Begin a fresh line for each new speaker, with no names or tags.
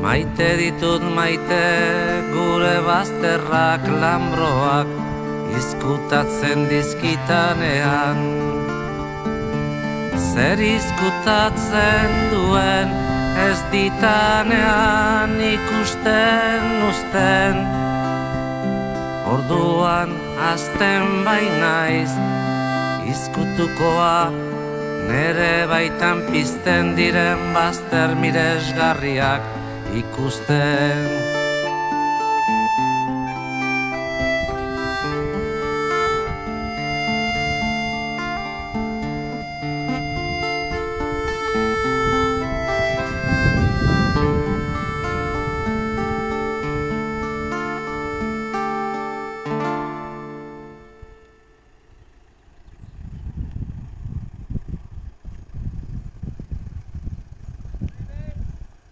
Maite ditut maite gure bazterrak lambroak izkutatzen dizkitanean. Zer izkutatzen duen ez ditanean ikusten uzten. Orduan azten bainaiz izkutukoa nere baitan pizten diren bazter miresgarriak ikusten.